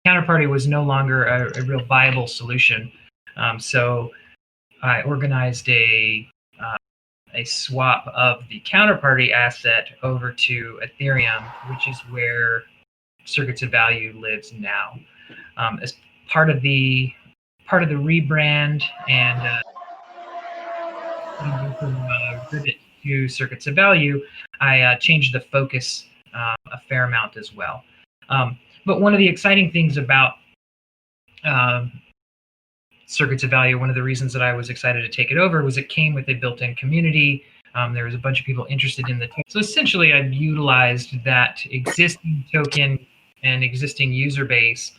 counterparty was no longer a real viable solution. So I organized a swap of the counterparty asset over to Ethereum, which is where Circuits of Value lives now. As part of the rebrand and from Rivet to Circuits of Value, I changed the focus a fair amount as well. But one of the exciting things about Circuits of Value, one of the reasons that I was excited to take it over was it came with a built-in community. There was a bunch of people interested in the token. So essentially, I've utilized that existing token and existing user base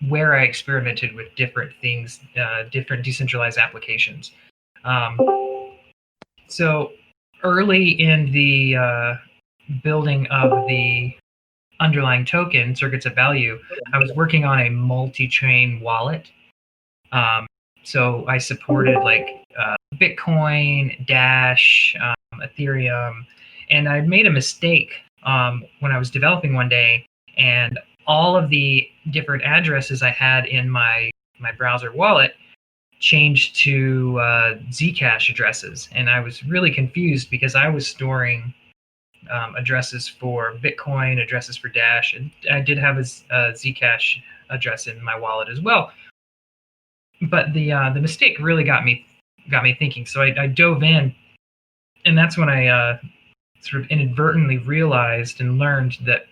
where I experimented with different things, different decentralized applications. So early in the building of the underlying token, Circuits of Value, I was working on a multi-chain wallet. So I supported like Bitcoin, Dash, Ethereum, and I made a mistake when I was developing one day, and all of the different addresses I had in my browser wallet changed to Zcash addresses, and I was really confused because I was storing addresses for Bitcoin, addresses for Dash, and I did have a Zcash address in my wallet as well. But the mistake really got me thinking. So I dove in, and that's when I sort of inadvertently realized and learned that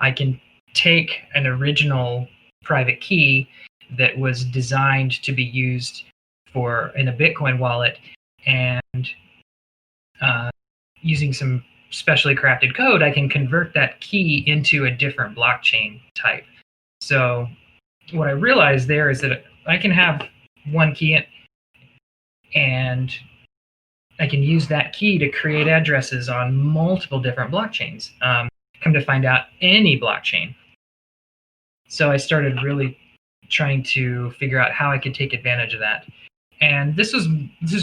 I can take an original private key that was designed to be used in a Bitcoin wallet, and using some specially crafted code, I can convert that key into a different blockchain type. So what I realized there is that I can have one key and I can use that key to create addresses on multiple different blockchains. Come to find out, any blockchain. So I started really trying to figure out how I could take advantage of that. And this is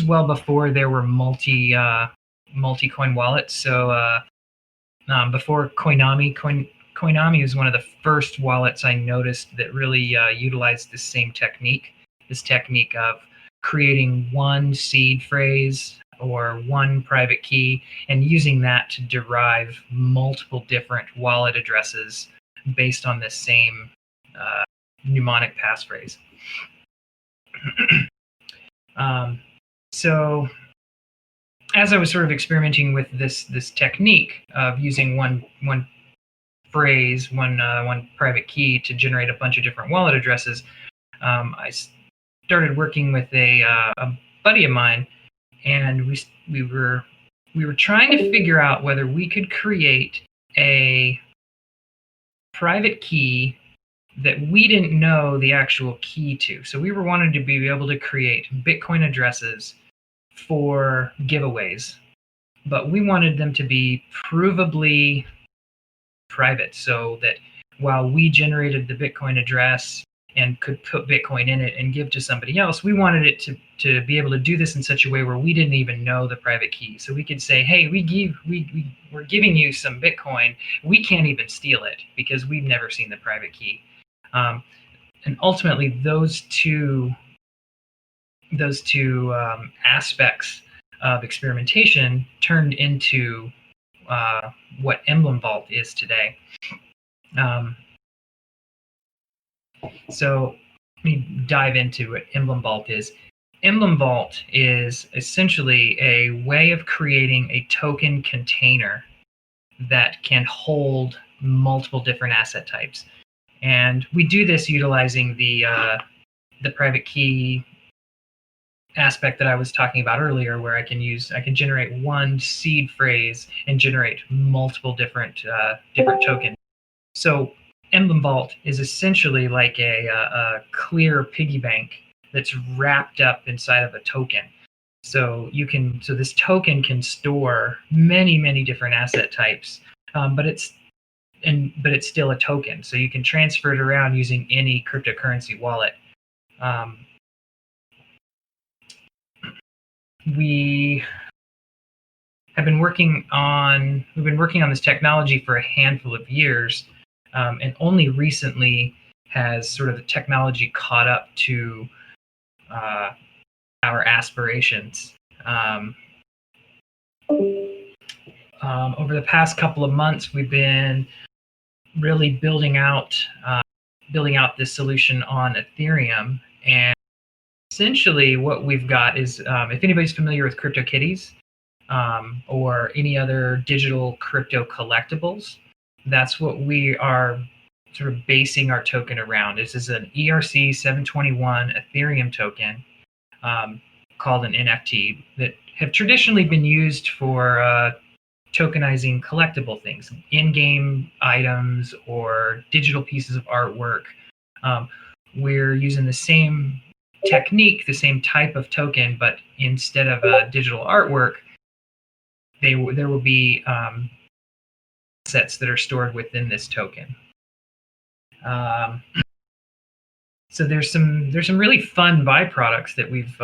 well before there were multi-coin wallets. So before Coinami, Coinami was one of the first wallets I noticed that really utilized this same technique. This technique of creating one seed phrase or one private key and using that to derive multiple different wallet addresses based on the same mnemonic passphrase. So as I was sort of experimenting with this technique of using one phrase, one private key to generate a bunch of different wallet addresses, I started working with a buddy of mine, and we were trying to figure out whether we could create a private key that we didn't know the actual key to. So we were wanting to be able to create Bitcoin addresses for giveaways, but we wanted them to be provably private, so that while we generated the Bitcoin address and could put Bitcoin in it and give to somebody else, we wanted it to be able to do this in such a way where we didn't even know the private key. So we could say, hey, we're giving you some Bitcoin. We can't even steal it because we've never seen the private key. And ultimately, those two aspects of experimentation turned into what Emblem Vault is today. So let me dive into what Emblem Vault is. Emblem Vault is essentially a way of creating a token container that can hold multiple different asset types. And we do this utilizing the private key aspect that I was talking about earlier, where I can generate one seed phrase and generate multiple different tokens. So Emblem Vault is essentially like a clear piggy bank that's wrapped up inside of a token. So this token can store many different asset types, but it's still a token. So you can transfer it around using any cryptocurrency wallet. We've been working on this technology for a handful of years. And only recently has sort of the technology caught up to our aspirations. Over the past couple of months, we've been really building out this solution on Ethereum. And essentially, what we've got is, if anybody's familiar with CryptoKitties or any other digital crypto collectibles, that's what we are sort of basing our token around. This is an ERC 721 Ethereum token called an NFT that have traditionally been used for tokenizing collectible things, in-game items or digital pieces of artwork. We're using the same technique, the same type of token, but instead of a digital artwork, there will be assets that are stored within this token. So there's some really fun byproducts that we've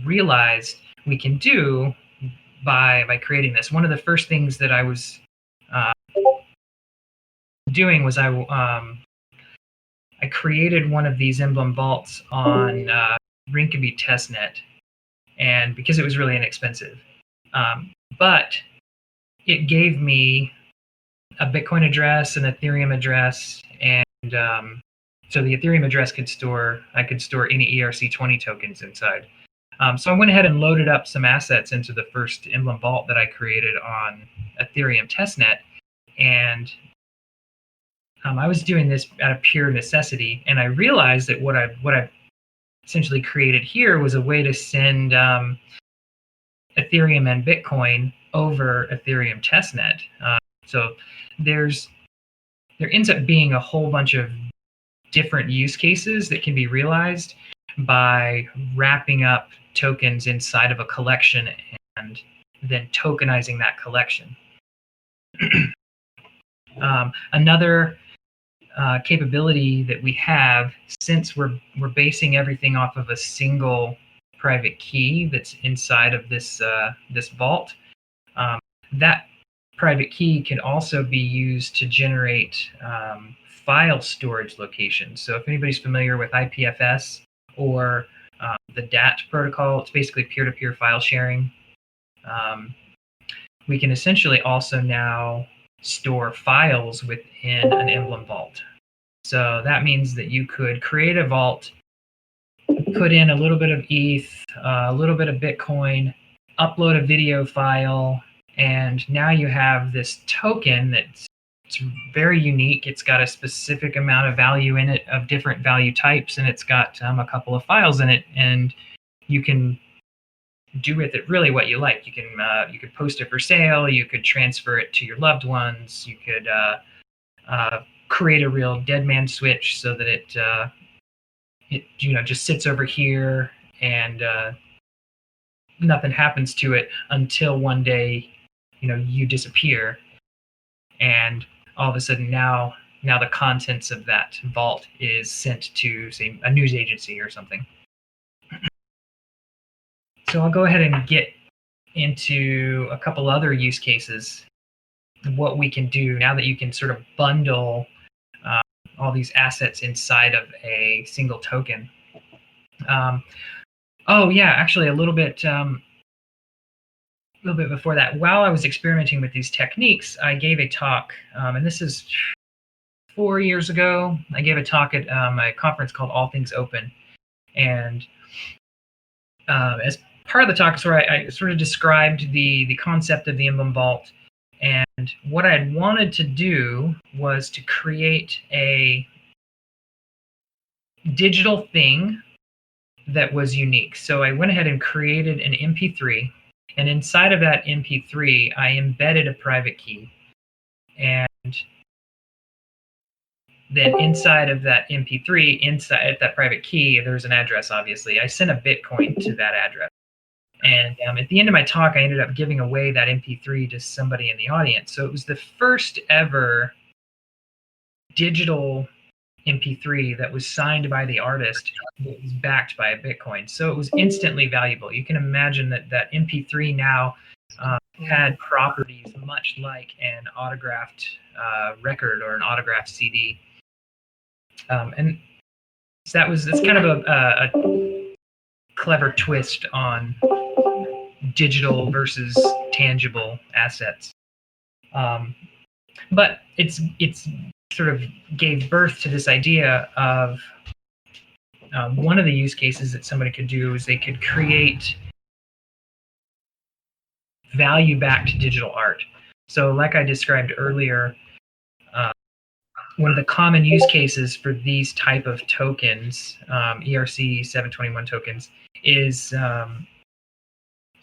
realized we can do by creating this. One of the first things that I was doing was I created one of these Emblem vaults on Rinkeby testnet, and because it was really inexpensive, but it gave me a Bitcoin address, an Ethereum address, and so the Ethereum address I could store any ERC20 tokens inside. So I went ahead and loaded up some assets into the first Emblem vault that I created on Ethereum testnet, and I was doing this out of pure necessity, and I realized that what I essentially created here was a way to send Ethereum and Bitcoin over Ethereum testnet. So there ends up being a whole bunch of different use cases that can be realized by wrapping up tokens inside of a collection and then tokenizing that collection. Another capability that we have, since we're basing everything off of a single private key that's inside of this this vault, that private key can also be used to generate file storage locations. So if anybody's familiar with IPFS or the DAT protocol, it's basically peer-to-peer file sharing. We can essentially also now store files within an Emblem vault. So that means that you could create a vault, put in a little bit of ETH, a little bit of Bitcoin, upload a video file, and now you have this token that's very unique. It's got a specific amount of value in it, of different value types, and it's got a couple of files in it, and you can do with it really what you like. You could post it for sale. You could transfer it to your loved ones. You could create a real dead man switch so that it just sits over here and nothing happens to it until one day you disappear, and all of a sudden now the contents of that vault is sent to, say, a news agency or something. So I'll go ahead and get into a couple other use cases, what we can do now that you can sort of bundle all these assets inside of a single token. Oh yeah, actually a little bit before that, while I was experimenting with these techniques, I gave a talk, and this is 4 years ago. I gave a talk at a conference called All Things Open, and as part of the talk, I sort of described the concept of the Emblem Vault, and what I had wanted to do was to create a digital thing that was unique. So I went ahead and created an MP3, and inside of that MP3, I embedded a private key, and then inside of that MP3, inside that private key, there's an address, obviously. I sent a Bitcoin to that address. And at the end of my talk, I ended up giving away that MP3 to somebody in the audience. So it was the first ever digital MP3 that was signed by the artist that was backed by a Bitcoin. So it was instantly valuable. You can imagine that MP3 now had properties much like an autographed record or an autographed CD. And so that's kind of a clever twist on digital versus tangible assets. But it's sort of gave birth to this idea of one of the use cases that somebody could do is they could create value-backed digital art. So like I described earlier, one of the common use cases for these type of tokens, ERC 721 tokens, is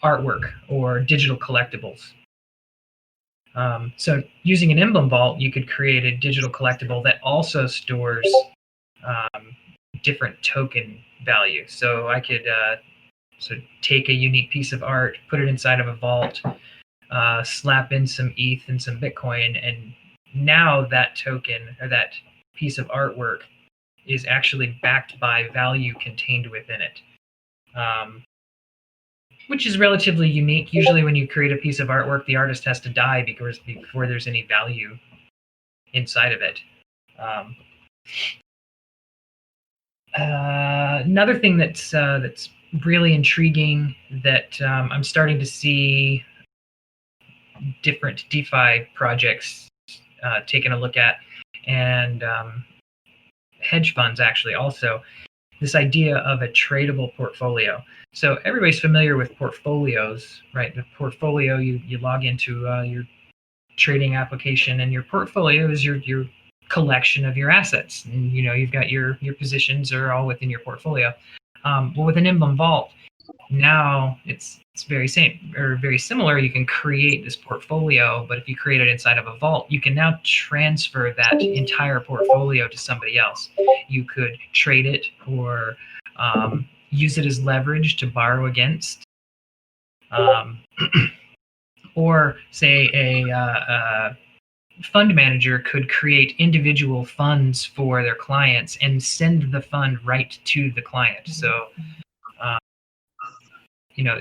artwork or digital collectibles. So using an Emblem vault, you could create a digital collectible that also stores different token value. So I could take a unique piece of art, put it inside of a vault, slap in some ETH and some Bitcoin, and now that token or that piece of artwork is actually backed by value contained within it, which is relatively unique. Usually when you create a piece of artwork, the artist has to die before there's any value inside of it. Another thing that's really intriguing that I'm starting to see different DeFi projects taking a look at, and hedge funds actually also, this idea of a tradable portfolio. So everybody's familiar with portfolios, right? The portfolio, you log into your trading application, and your portfolio is your collection of your assets. And you've got your positions are all within your portfolio. Well, with an Emblem Vault, now it's very similar. You can create this portfolio, but if you create it inside of a vault, you can now transfer that entire portfolio to somebody else. You could trade it or use it as leverage to borrow against, or say a fund manager could create individual funds for their clients and send the fund right to the client. So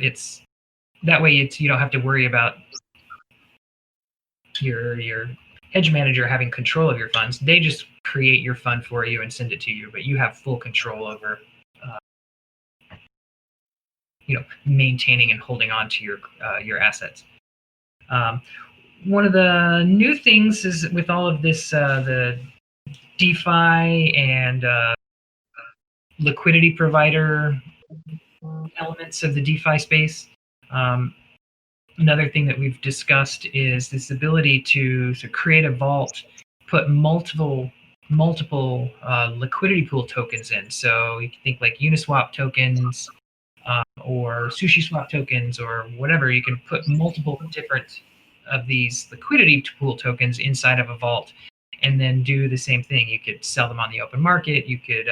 it's that way. You don't have to worry about your hedge manager having control of your funds. They just create your fund for you and send it to you, but you have full control over maintaining and holding on to your assets. One of the new things is with all of this, the DeFi and liquidity provider elements of the DeFi space. Another thing that we've discussed is this ability to create a vault, put multiple liquidity pool tokens in. So you can think like Uniswap tokens or SushiSwap tokens or whatever. You can put multiple different of these liquidity pool tokens inside of a vault and then do the same thing. You could sell them on the open market. You could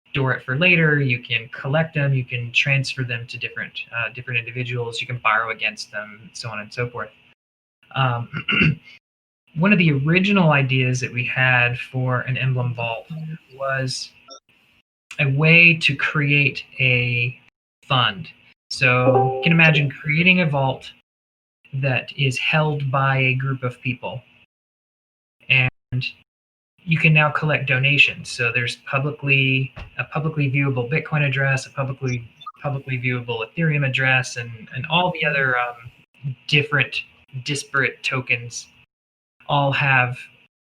store it for later. You can collect them. You can transfer them to different individuals. You can borrow against them, so on and so forth. One of the original ideas that we had for an Emblem Vault was a way to create a fund. So you can imagine creating a vault that is held by a group of people, and you can now collect donations. So there's a publicly viewable Bitcoin address, a publicly viewable Ethereum address, and all the other different disparate tokens all have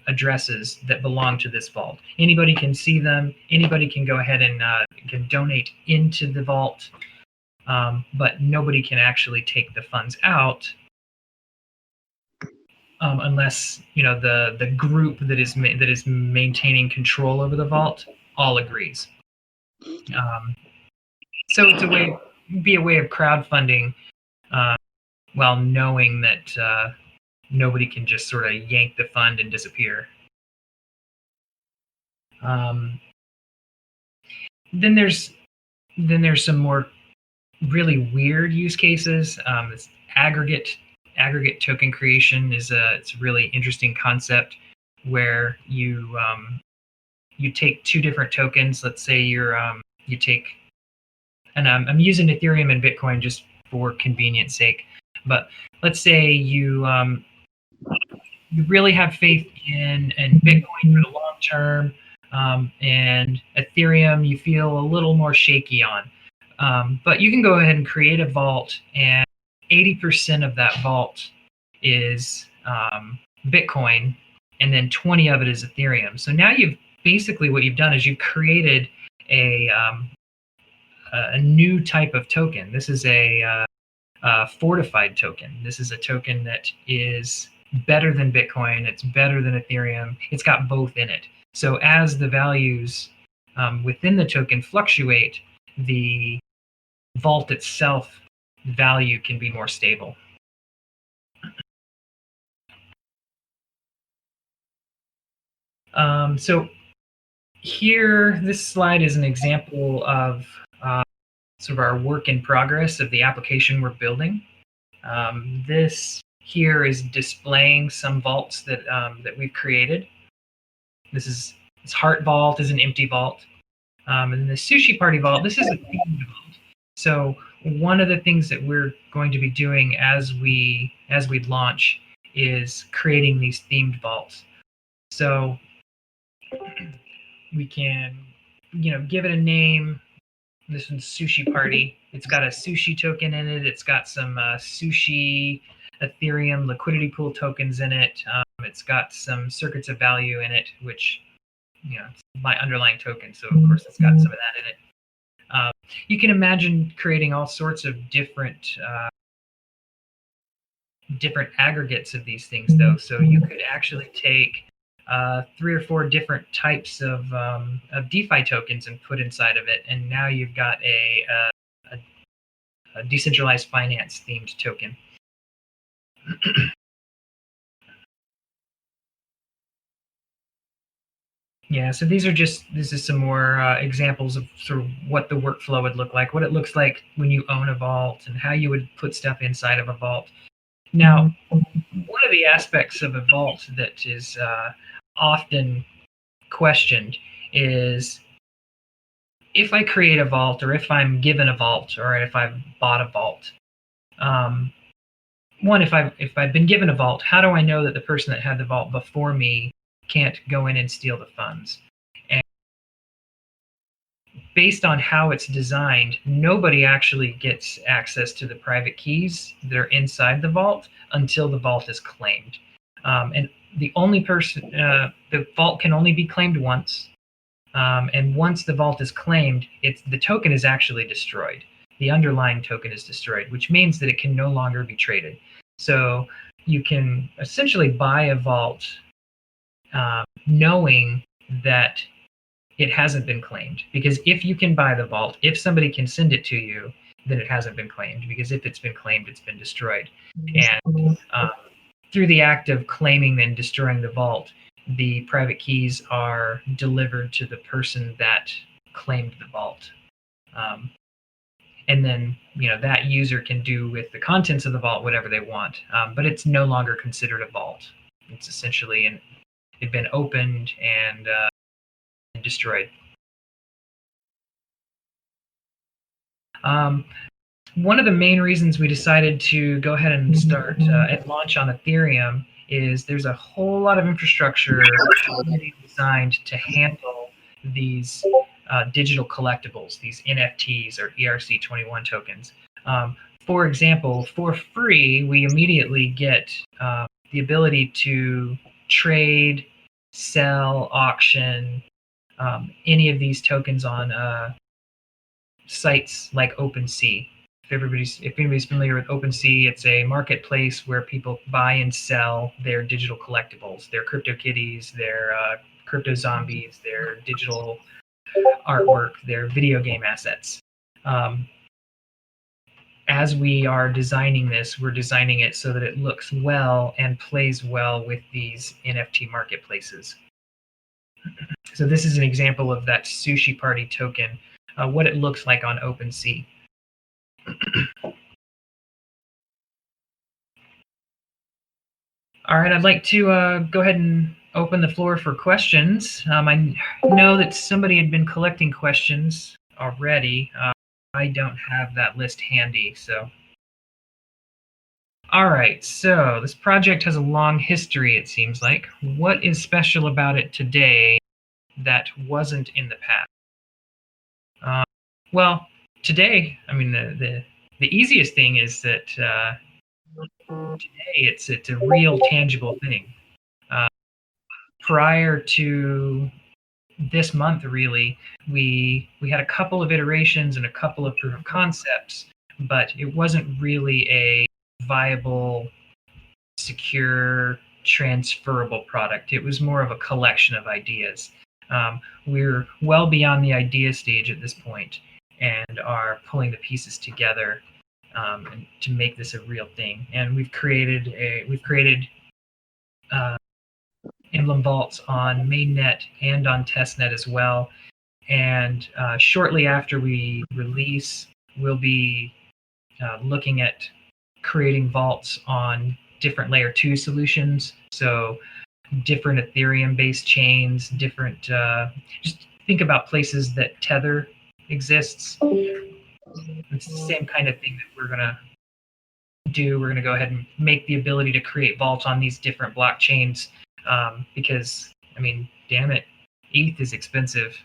addresses that belong to this vault. Anybody can see them. Anybody can go ahead and can donate into the vault, but nobody can actually take the funds out unless the group that is maintaining control over the vault all agrees. So it's a way of crowdfunding while knowing that nobody can just sort of yank the fund and disappear. Then there's some more really weird use cases. This aggregate token creation it's a really interesting concept where you take two different tokens. Let's say you take, and I'm using Ethereum and Bitcoin just for convenience sake, but let's say you you really have faith in Bitcoin for the long term, and Ethereum you feel a little more shaky on. But you can go ahead and create a vault, and 80% of that vault is Bitcoin, and then 20 of it is Ethereum. So now you've basically what you've done is you've created a new type of token. This is a fortified token. This is a token that is better than Bitcoin. It's better than Ethereum. It's got both in it. So as the values within the token fluctuate, the vault itself value can be more stable. So here, this slide is an example of sort of our work in progress of the application we're building. This here is displaying some vaults that that we've created. This Heart Vault is an empty vault, and the Sushi Party Vault. This is a themed vault. So one of the things that we're going to be doing as we launch is creating these themed vaults. So we can, give it a name. This one's Sushi Party. It's got a sushi token in it. It's got some sushi Ethereum liquidity pool tokens in it. It's got some circuits of value in it, which, it's my underlying token. So of course it's got some of that in it. You can imagine creating all sorts of different aggregates of these things, though. So you could actually take 3 or 4 different types of DeFi tokens and put inside of it, and now you've got a decentralized finance themed token. Yeah, so this is some more examples of sort of what the workflow would look like, what it looks like when you own a vault, and how you would put stuff inside of a vault. Now, one of the aspects of a vault that is often questioned is if I create a vault, or if I'm given a vault, or if I've bought a vault. One, if I've been given a vault, how do I know that the person that had the vault before me can't go in and steal the funds? And based on how it's designed, nobody actually gets access to the private keys that are inside the vault until the vault is claimed. And the only person, the vault can only be claimed once. And once the vault is claimed, the token is actually destroyed. The underlying token is destroyed, which means that it can no longer be traded. So you can essentially buy a vault knowing that it hasn't been claimed. Because if you can buy the vault, if somebody can send it to you, then it hasn't been claimed. Because if it's been claimed, it's been destroyed. And through the act of claiming and destroying the vault, the private keys are delivered to the person that claimed the vault. And then, that user can do with the contents of the vault whatever they want. But it's no longer considered a vault. It's essentially it's been opened and destroyed. One of the main reasons we decided to go ahead and start and launch on Ethereum is there's a whole lot of infrastructure designed to handle these digital collectibles, these NFTs or ERC21 tokens. For example, for free, we immediately get the ability to trade, sell, auction any of these tokens on sites like OpenSea. If anybody's familiar with OpenSea, it's a marketplace where people buy and sell their digital collectibles, their crypto kitties, their crypto zombies, their digital artwork, their video game assets. As we are designing this, we're designing it so that it looks well and plays well with these NFT marketplaces. So this is an example of that Sushi Party token, what it looks like on OpenSea. All right, I'd like to go ahead and open the floor for questions. I know that somebody had been collecting questions already. I don't have that list handy, so. All right, so this project has a long history, it seems like. What is special about it today that wasn't in the past? Uh, well, today, I mean, the easiest thing is that today it's a real tangible thing. Uh, Prior to this month, really, we had a couple of iterations and a couple of proof of concepts, but it wasn't really a viable, secure, transferable product. It was more of a collection of ideas. We're well beyond the idea stage at this point and are pulling the pieces together to make this a real thing. And we've created uh, Emblem vaults on mainnet and on testnet as well. And shortly after we release, we'll be looking at creating vaults on different layer 2 solutions. So different Ethereum based chains, different, just think about places that Tether exists. It's the same kind of thing that we're going to do. We're going to go ahead and make the ability to create vaults on these different blockchains because, I mean, damn it, ETH is expensive.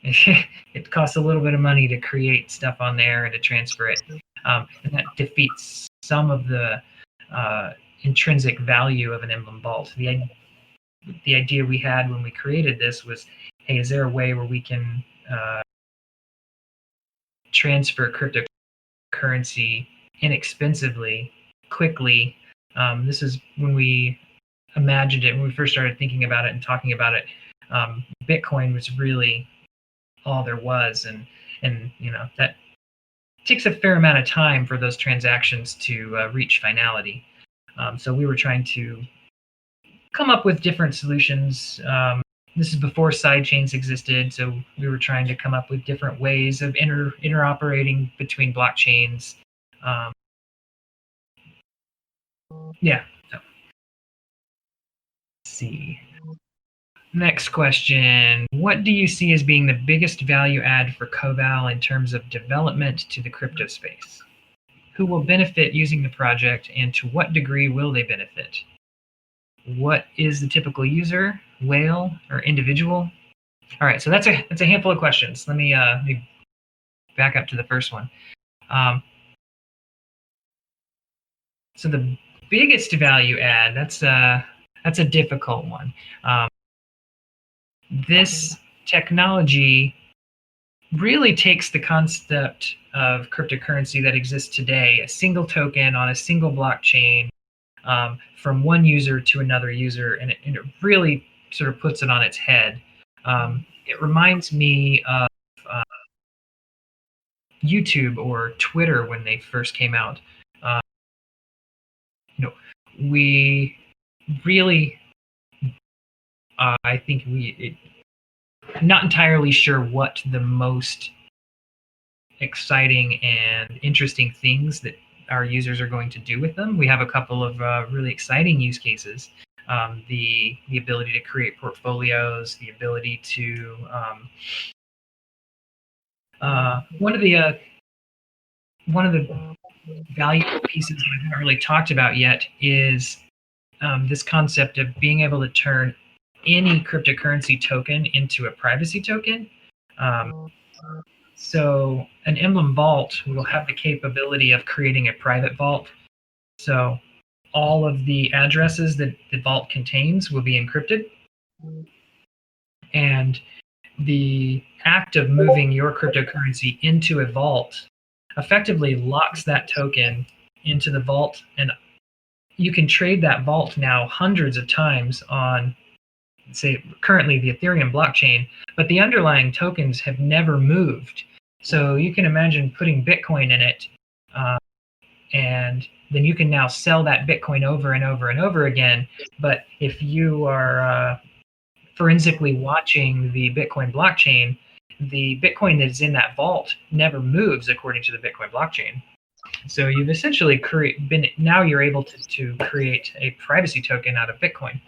It costs a little bit of money to create stuff on there and to transfer it. And that defeats some of the intrinsic value of an Emblem vault. The idea we had when we created this was, hey, is there a way where we can transfer cryptocurrency inexpensively, quickly? This is when we imagined it, when we first started thinking about it and talking about it. Bitcoin was really all there was, and that takes a fair amount of time for those transactions to reach finality. So we were trying to come up with different solutions. This is before sidechains existed, so we were trying to come up with different ways of interoperating between blockchains. Yeah. So, let's see. Next question. What do you see as being the biggest value add for Coval in terms of development to the crypto space? Who will benefit using the project, and to what degree will they benefit? What is the typical user, whale, or individual? All right, so that's a handful of questions. Let me back up to the first one. So the biggest value add, that's a difficult one. This technology really takes the concept of cryptocurrency that exists today, a single token on a single blockchain, from one user to another user, and it really sort of puts it on its head. It reminds me of YouTube or Twitter when they first came out. We really, I think not entirely sure what the most exciting and interesting things that our users are going to do with them. We have a couple of really exciting use cases. The ability to create portfolios, the ability to one of the valuable pieces that I haven't really talked about yet is this concept of being able to turn any cryptocurrency token into a privacy token. So an Emblem vault will have the capability of creating a private vault. So all of the addresses that the vault contains will be encrypted. And the act of moving your cryptocurrency into a vault effectively locks that token into the vault, and you can trade that vault now hundreds of times on, say, currently the Ethereum blockchain, but the underlying tokens have never moved. So you can imagine putting Bitcoin in it, and then you can now sell that Bitcoin over and over and over again. But if you are forensically watching the Bitcoin blockchain, the Bitcoin that is in that vault never moves according to the Bitcoin blockchain. So you've essentially now you're able to create a privacy token out of Bitcoin,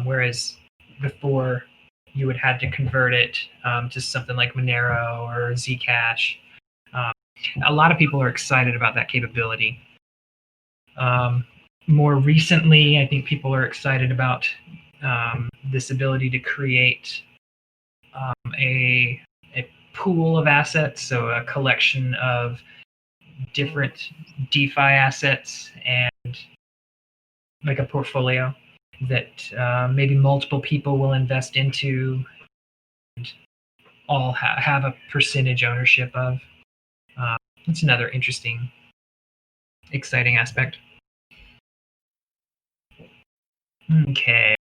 whereas before you would have to convert it to something like Monero or Zcash. A lot of people are excited about that capability. More recently, I think people are excited about this ability to create a pool of assets, so a collection of different DeFi assets and like a portfolio that maybe multiple people will invest into and all have a percentage ownership of. That's another interesting, exciting aspect. Okay.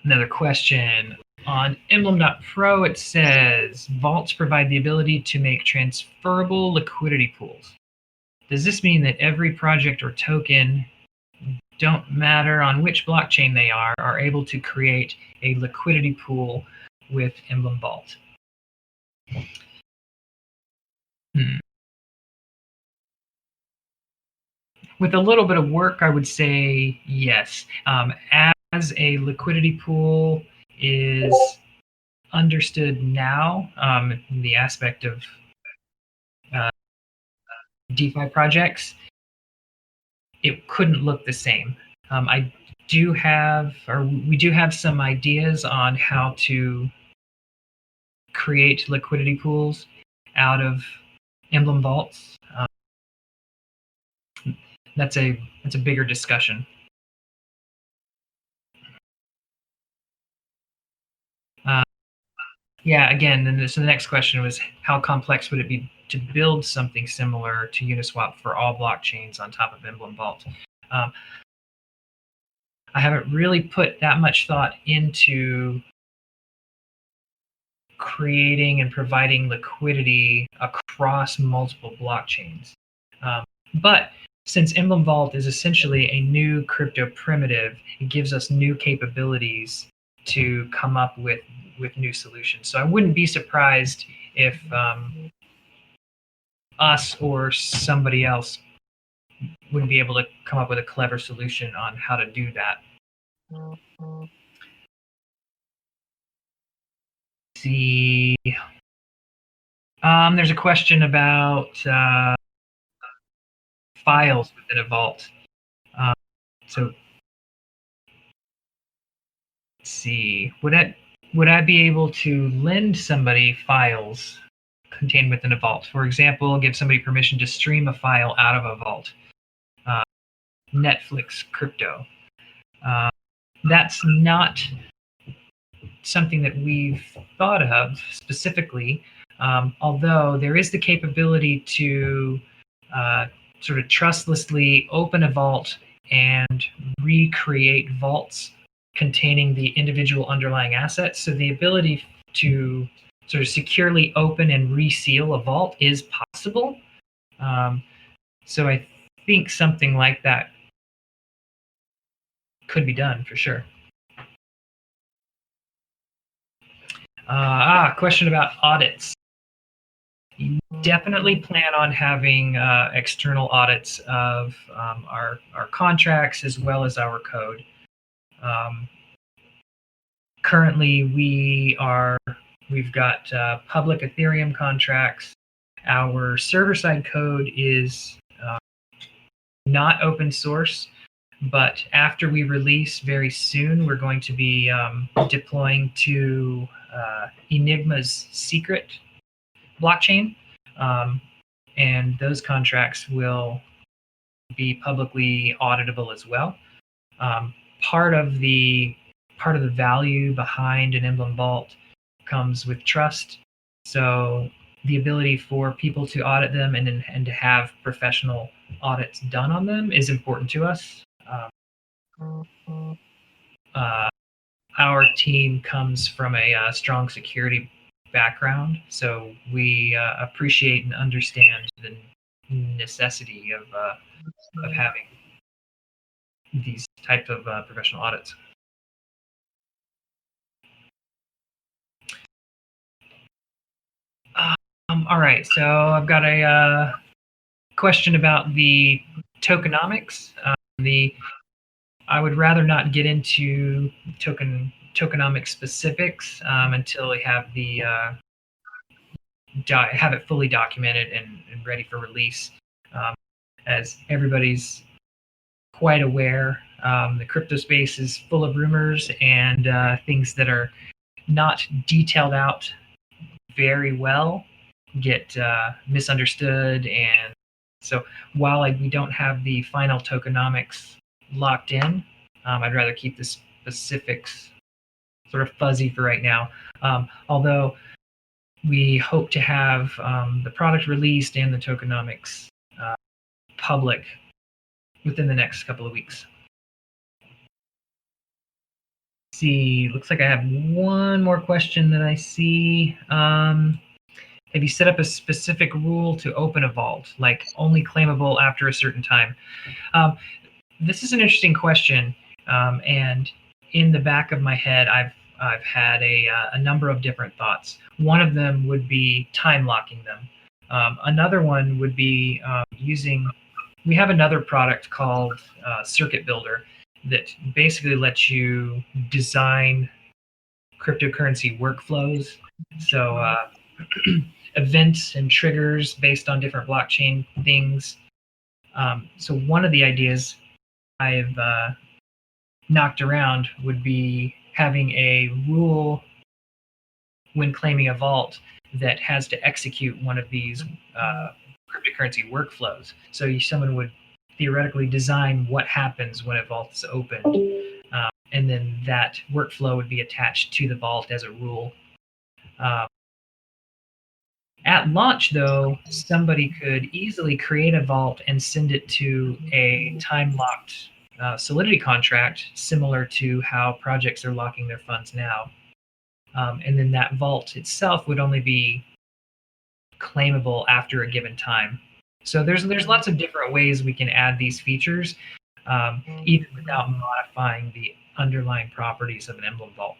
Another question. On Emblem.pro, it says vaults provide the ability to make transferable liquidity pools. Does this mean that every project or token, don't matter on which blockchain they are able to create a liquidity pool with Emblem Vault? With a little bit of work, I would say yes. As a liquidity pool is understood now, the aspect of uh, DeFi projects, it couldn't look the same. I do have, or we do have some ideas on how to create liquidity pools out of Emblem vaults. That's a bigger discussion. Uh, yeah, again, then so the next question was how complex would it be to build something similar to Uniswap for all blockchains on top of Emblem Vault? Um, I haven't really put that much thought into creating and providing liquidity across multiple blockchains. But since Emblem Vault is essentially a new crypto primitive, it gives us new capabilities to come up with new solutions. So I wouldn't be surprised if us or somebody else wouldn't be able to come up with a clever solution on how to do that. See, there's a question about files within a vault. So let's see, would I be able to lend somebody files contained within a vault? For example, give somebody permission to stream a file out of a vault. Netflix crypto. That's not something that we've thought of specifically, although there is the capability to sort of trustlessly open a vault and recreate vaults containing the individual underlying assets. So the ability to sort of securely open and reseal a vault is possible. So I think something like that could be done for sure. Question about audits. You definitely plan on having external audits of our contracts as well as our code. Currently, we've got public Ethereum contracts. Our server-side code is not open source, but after we release very soon, we're going to be deploying to Enigma's secret blockchain, and those contracts will be publicly auditable as well. Part of the value behind an Emblem Vault comes with trust. So the ability for people to audit them and to have professional audits done on them is important to us. Our team comes from a strong security background, so we appreciate and understand the necessity of having these type of professional audits. All right, so I've got a question about the tokenomics. I would rather not get into tokenomic specifics until we have the have it fully documented and ready for release. as everybody's quite aware, the crypto space is full of rumors and things that are not detailed out very well get misunderstood. And so while we don't have the final tokenomics locked in, I'd rather keep the specifics sort of fuzzy for right now. Although we hope to have the product released and the tokenomics public within the next couple of weeks. See, looks like I have one more question that I see. Have you set up a specific rule to open a vault, like only claimable after a certain time? This is an interesting question, and in the back of my head, I've had a number of different thoughts. One of them would be time locking them. Another one would be using. We have another product called Circuit Builder that basically lets you design cryptocurrency workflows. So events and triggers based on different blockchain things. So one of the ideas I've knocked around would be having a rule when claiming a vault that has to execute one of these cryptocurrency workflows. So someone would theoretically design what happens when a vault is opened, and then that workflow would be attached to the vault as a rule. At launch, though, somebody could easily create a vault and send it to a time-locked Solidity contract, similar to how projects are locking their funds now. And then that vault itself would only be claimable after a given time. So there's lots of different ways we can add these features, even without modifying the underlying properties of an Emblem vault.